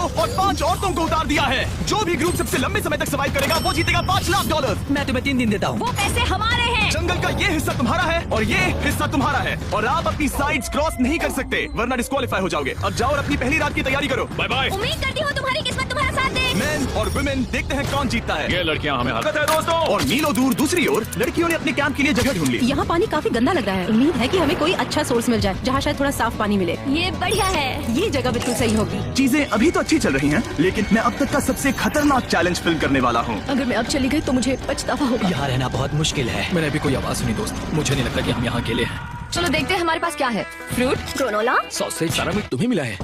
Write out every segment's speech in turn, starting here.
और 5 औरतों को उतार दिया है। जो भी ग्रुप सबसे लंबे समय तक सर्वाइव करेगा वो जीतेगा $5 लाख। मैं तुम्हें 3 दिन देता हूँ। वो पैसे हमारे हैं। जंगल का ये हिस्सा तुम्हारा है और ये हिस्सा तुम्हारा है और आप अपनी साइड्स क्रॉस नहीं कर सकते वरना डिस्क्वालीफाई हो जाओगे। अब जाओ और अपनी पहली रात की तैयारी करो। Bye bye. उम्मीद करती हूँ तुम्हारी किस्मत तुम्हारा साथ दे। मेन और वुमेन देखते हैं कौन जीतता है। ये लड़कियां हमें हरकत है दोस्तों। और मीलों दूर दूसरी ओर लड़कियों ने अपने कैंप के लिए जगह ढूंढ ली। यहाँ पानी काफी गंदा लग रहा है। उम्मीद है कि हमें कोई अच्छा सोर्स मिल जाए जहाँ शायद थोड़ा साफ पानी मिले। ये बढ़िया है। ये जगह बिल्कुल सही होगी। चीजें अभी तो अच्छी चल रही हैं, लेकिन मैं अब तक का सबसे खतरनाक चैलेंज फिल्म करने वाला हूँ। अगर मैं अब चली गई तो मुझे पछतावा होगा। यहाँ रहना बहुत मुश्किल है। मैंने अभी कोई आवाज सुनी दोस्त, मुझे नहीं लगता कि हम यहाँ अकेले हैं। चलो देखते हैं हमारे पास क्या है। Fruit, granola. सॉसेज, सारा मीट तुम्हें मिला है।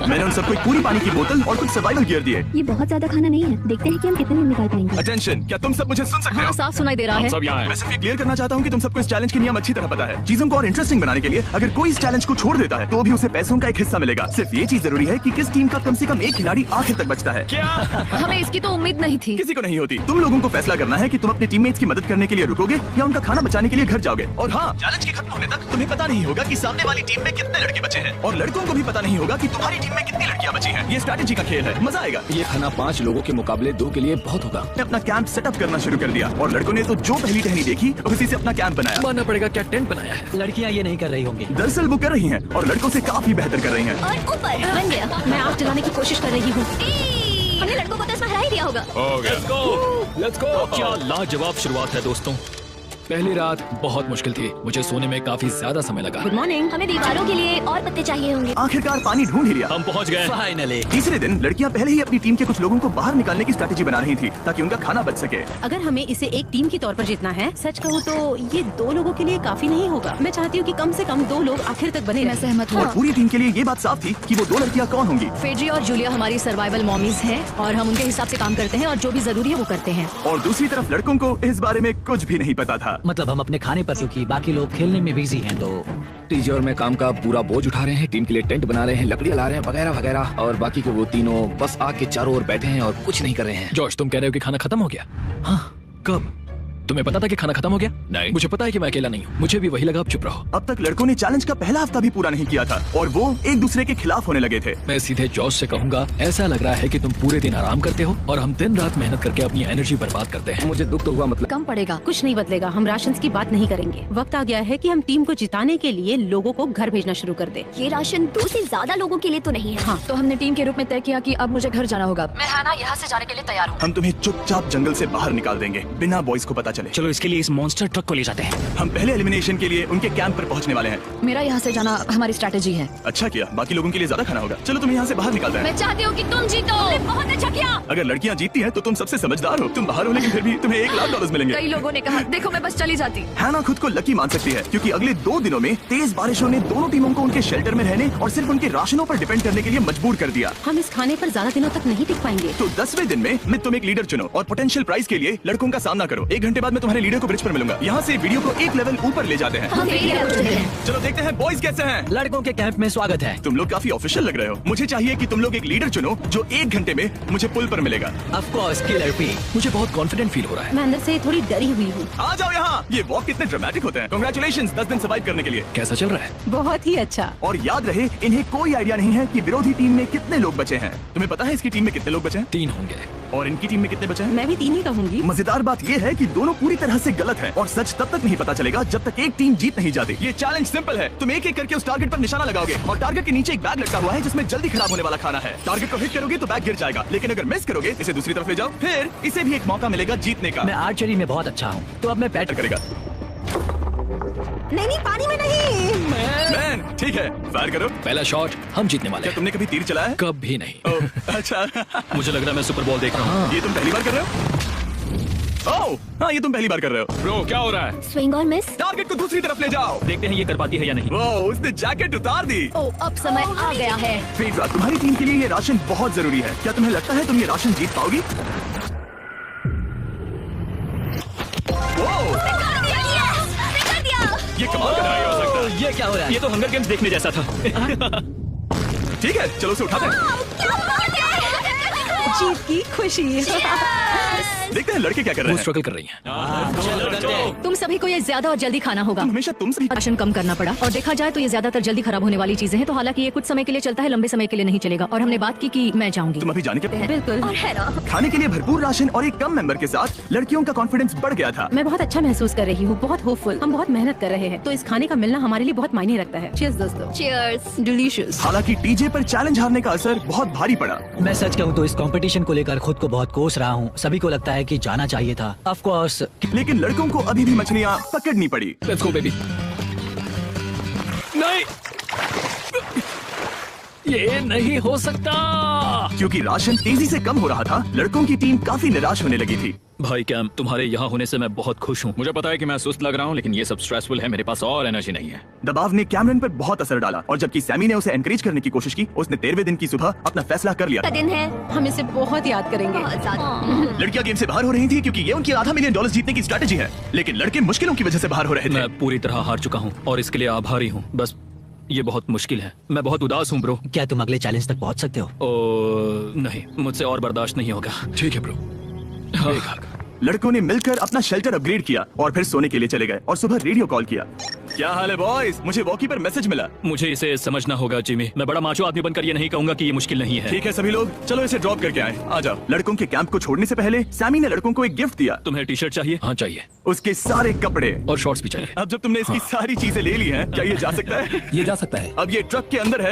मैंने उन सबको पूरी पानी की बोतल और कुछ सर्वाइवल गियर दिए। ये बहुत ज्यादा खाना नहीं है, देखते हैं कि हम कितने में निकाल पाएंगे। अटेंशन, क्या तुम सब मुझे सुन सकते हाँ, हो? साफ सुनाई दे रहा हम है। सब यहाँ मैं हैं। सिर्फ ये क्लियर करना चाहता हूँ कि तुम सबको इस चैलेंज के नियम अच्छी तरह पता है। चीजों को और इंटरेस्टिंग बनाने के लिए अगर कोई इस चैलेंज को छोड़ देता है तो भी उसे पैसों का एक हिस्सा मिलेगा। सिर्फ ये चीज जरूरी है कि किस टीम का कम से कम एक खिलाड़ी आखिर तक बचता है। क्या? हमें इसकी तो उम्मीद नहीं थी। किसी को नहीं होती। तुम लोगों को फैसला करना है कि तुम अपने टीममेट्स की मदद करने के लिए रुकोगे या उनका खाना बचाने के लिए घर जाओगे। और हाँ, चैलेंज के खत्म होने तक तुम्हें पता नहीं होगा कि सामने वाली टीम में कितने लड़के बचे हैं और लड़कों को भी पता नहीं होगा कि तुम्हारी टीम में कितनी लड़कियां बची हैं। ये स्ट्रैटेजी का खेल है, मजा आएगा। ये खाना 5 लोगों के मुकाबले 2 के लिए बहुत होगा। मैंने अपना कैंप सेटअप करना शुरू कर दिया और लड़कों ने तो जो पहली टहनी देखी उसी से अपना कैंप बनाया। मानना पड़ेगा, क्या टेंट बनाया है। लड़कियाँ ये नहीं कर रही होंगी। दरअसल वो कर रही हैं और लड़कों से काफी बेहतर कर रही हैं। और ऊपर बन गया। मैं आग जलाने की कोशिश कर रही हूँ। हमने लड़कों को तो इसमें हरा ही दिया होगा। हो गया। Let's go. क्या लाजवाब शुरुआत है दोस्तों। पहली रात बहुत मुश्किल थी, मुझे सोने में काफी ज्यादा समय लगा। Good morning. हमें दीवारों के लिए और पत्ते चाहिए होंगे। आखिरकार पानी ढूंढ ही लिया। हम पहुँच गए। फाइनली। तीसरे दिन लड़कियां पहले ही अपनी टीम के कुछ लोगों को बाहर निकालने की स्ट्रैटेजी बना रही थी ताकि उनका खाना बच सके। अगर हमें इसे एक टीम के तौर पर जीतना है, सच कहूँ तो ये 2 लोगों के लिए काफी नहीं होगा। मैं चाहती हूँ कि कम से कम 2 लोग आखिर तक बने। मैं सहमत और हूँ। पूरी टीम के लिए ये बात साफ थी कि वो 2 लड़कियां कौन होंगी। फेड्री और जूलिया हमारी सर्वाइवल मॉमीज हैं और हम उनके हिसाब से काम करते हैं और जो भी जरूरी है वो करते हैं। और दूसरी तरफ लड़कों को इस बारे में कुछ भी नहीं पता था। मतलब हम अपने खाने पर, क्योंकि बाकी लोग खेलने में बिजी हैं तो। टीचर में काम का पूरा बोझ उठा रहे हैं, टीम के लिए टेंट बना रहे हैं, लकड़ियाँ ला रहे हैं वगैरह वगैरह, और बाकी के वो तीनों बस आग के चारों ओर बैठे हैं और कुछ नहीं कर रहे हैं। जॉर्ज, तुम कह रहे हो कि खाना खत्म हो गया? हाँ, कब? तुम्हें पता था कि खाना खत्म हो गया? नहीं, मुझे पता है कि मैं अकेला नहीं हूँ। मुझे भी वही लगा, अब चुप रहो। अब तक लड़कों ने चैलेंज का पहला हफ्ता भी पूरा नहीं किया था और वो एक दूसरे के खिलाफ होने लगे थे। मैं सीधे जॉर्ज से कहूंगा, ऐसा लग रहा है कि तुम पूरे दिन आराम करते हो और हम दिन रात मेहनत करके अपनी एनर्जी बर्बाद करते हैं। मुझे दुख तो हुआ, मतलब कम पड़ेगा। कुछ नहीं बदलेगा। हम राशन की बात नहीं करेंगे। वक्त आ गया है कि हम टीम को जिताने के लिए लोगों को घर भेजना शुरू कर दे। ये राशन 2 से ज्यादा लोगों के लिए तो नहीं है। हाँ, तो हमने टीम के रूप में तय किया कि अब मुझे घर जाना होगा। मैं हाना यहाँ से जाने के लिए तैयार हूँ। हम तुम्हें चुपचाप जंगल से बाहर निकाल देंगे बिना बॉयज को पता चले। चलो इसके लिए इस मॉन्स्टर ट्रक को ले जाते हैं। हम पहले एलिमिनेशन के लिए उनके कैंप पर पहुंचने वाले हैं। मेरा यहाँ से जाना हमारी स्ट्रैटेजी है। अच्छा किया, बाकी लोगों के लिए ज्यादा खाना होगा। चलो तुम्हें यहाँ से बाहर निकालते हैं। मैं चाहती हूँ कि तुम जीतो। तुमने बहुत अच्छा किया। अगर लड़कियाँ जीतती हैं तो तुम सबसे समझदार हो। तुम बाहर हो लेकिन फिर भी तुम्हें $1 लाख मिलेंगे। कई लोगों ने कहा, देखो मैं बस चली जाती। हैना खुद को लकी मान सकती है क्योंकि अगले 2 दिनों में तेज बारिशों ने दोनों टीमों को उनके शेल्टर में रहने और सिर्फ उनके राशनों पर डिपेंड करने के लिए मजबूर कर दिया। हम इस खाने पर ज्यादा दिनों तक नहीं टिक पाएंगे। तो 10वें दिन में तुम एक लीडर चुनो और पोटेंशियल प्राइज के लिए लड़कों का सामना करो। 1 घंटे बाद मैं तुम्हारे लीडर को ब्रिज पर मिलूंगा। यहाँ से वीडियो को एक लेवल ऊपर ले जाते हैं। हम यही करते हैं। चलो देखते हैं बॉयज कैसे हैं। लड़कों के कैंप में स्वागत है। तुम लोग काफी ऑफिशियल लग रहे हो। मुझे चाहिए कि तुम लोग एक लीडर चुनो जो 1 घंटे में मुझे पुल पर मिलेगा। Of course, killer P. मुझे बहुत कॉन्फिडेंट फील हो रहा है। मैं अंदर से थोड़ी डरी हुई हूँ। आ जाओ यहाँ। ये वॉक कितने ड्रामेटिक होते हैं। कांग्रेचुलेशंस 10 दिन सर्वाइव करने के लिए। कैसा चल रहा है? बहुत ही अच्छा। और याद रहे, इन्हें कोई आइडिया नहीं है कि विरोधी टीम में कितने लोग बचे हैं। तुम्हें पता है इसकी टीम में कितने लोग बचे हैं? 3 होंगे। और इनकी टीम में कितने बचे हैं? मैं भी 3 ही कहूँगी। मजेदार बात ये है कि दोनों पूरी तरह से गलत हैं और सच तब तक नहीं पता चलेगा जब तक एक टीम जीत नहीं जाती। ये चैलेंज सिंपल है। तुम एक एक करके उस टारगेट पर निशाना लगाओगे और टारगेट के नीचे एक बैग लटका हुआ है जिसमें जल्दी खराब होने वाला खाना है। टारगेट को हिट करोगे तो बैग गिर जाएगा, लेकिन अगर मिस करोगे इसे दूसरी तरफ ले जाओ, फिर इसे भी एक मौका मिलेगा जीतने का। मैं आर्चरी में बहुत अच्छा हूँ, तो अब मैं बैट करेगा। नहीं, पानी में नहीं। मैन, ठीक है, फायर करो। पहला शॉट हम जीतने वाले क्या हैं। तुमने कभी तीर चलाया है? कभी नहीं। ओह, अच्छा। मुझे लग रहा है मैं सुपर बॉल देख रहा हूँ। ये तुम पहली बार कर रहे हो? ओह, हाँ, ये तुम पहली बार कर रहे हो। ब्रो, क्या हो रहा है? स्विंग और मिस। टारगेट को दूसरी तरफ ले जाओ। देखते हैं ये कर पाती है या नहीं। वो उसने जैकेट उतार दी। ओ, अब समय आ गया है। फेड्रा, तुम्हारी टीम के लिए ये राशन बहुत जरूरी है। क्या तुम्हें लगता है तुम ये राशन जीत पाओगी? ओह, ये कमाल का नहीं हो सकता। ये क्या हो रहा है? ये तो हंगर गेम्स देखने जैसा था। ठीक है, चलो उसे उठाते हैं। जीत की खुशी। देखते हैं लड़के क्या कर रहे वो हैं। स्ट्रगल कर रही हैं। तुम सभी को ये ज्यादा और जल्दी खाना होगा। हमेशा तुम सभी राशन कम करना पड़ा और देखा जाए तो ये ज्यादातर जल्दी खराब होने वाली चीजें हैं। तो हालांकि ये कुछ समय के लिए चलता है, लंबे समय के लिए नहीं चलेगा। और हमने बात की कि मैं जाऊंगी। तुम अभी जाने के बिल्कुल। और है ना, खाने के लिए भरपूर राशन और एक कम मेंबर के साथ लड़कियों का कॉन्फिडेंस बढ़ गया था। मैं बहुत अच्छा महसूस कर रही हूँ, बहुत होपफुल। हम बहुत मेहनत कर रहे हैं, तो इस खाने का मिलना हमारे लिए बहुत मायने रखता है। चीयर्स दोस्तों। चीयर्स। डिलीशियस। हालांकि टीजे पर चैलेंज हारने का असर बहुत भारी पड़ा। मैं सच कहूँ तो इस कंपटीशन को लेकर खुद को बहुत कोस रहा हूँ। सभी को लगता है कि जाना चाहिए था। Of course. लेकिन लड़कों को अभी भी मछलियाँ पकड़नी पड़ी। Let's go baby. नहीं, ये नहीं हो सकता। क्योंकि राशन तेजी से कम हो रहा था, लड़कों की टीम काफी निराश होने लगी थी। भाई कैम, तुम्हारे यहाँ होने से मैं बहुत खुश हूँ। मुझे पता है कि मैं सुस्त लग रहा हूँ, लेकिन ये सब स्ट्रेसफुल है। मेरे पास और एनर्जी नहीं है। दबाव ने कैमरन पर बहुत असर डाला और जबकि सैमी ने उसे एनकरेज करने की कोशिश की, उसने 13वें दिन की सुबह अपना फैसला कर लिया। का दिन है। हम इसे बहुत याद करेंगे। बहुत ज्यादा। लड़कियां गेम से बाहर हो रही थी क्योंकि ये उनकी $500 मिलियन जीतने की स्ट्रेटेजी है, लेकिन लड़के मुश्किलों की वजह से बाहर हो रहे थे। मैं पूरी तरह हार चुका हूँ और इसके लिए आभारी हूँ। बस ये बहुत मुश्किल है। मैं बहुत उदास हूँ ब्रो। क्या तुम अगले चैलेंज तक पहुँच सकते हो? ओ नहीं, मुझसे और बर्दाश्त नहीं होगा। ठीक है ब्रो। लड़कों ने मिलकर अपना शेल्टर अपग्रेड किया और फिर सोने के लिए चले गए और सुबह रेडियो कॉल किया। क्या हाल है बॉयज? मुझे वॉकी पर मैसेज मिला। मुझे इसे समझना होगा जिमी। मैं बड़ा माचो आदमी बनकर ये नहीं कहूंगा कि ये मुश्किल नहीं है। ठीक है सभी लोग, चलो इसे ड्रॉप करके आए। आ जाओ। लड़कों के कैंप को छोड़ने से पहले सैमी ने लड़कों को एक गिफ्ट दिया। तुम्हें टी शर्ट चाहिए? हाँ चाहिए। उसके सारे कपड़े और शॉर्ट्स भी चाहिए। अब जब तुमने इसकी सारी चीजें ले ली हैं, क्या ये जा सकता है? ये जा सकता है। अब ये ट्रक के अंदर है।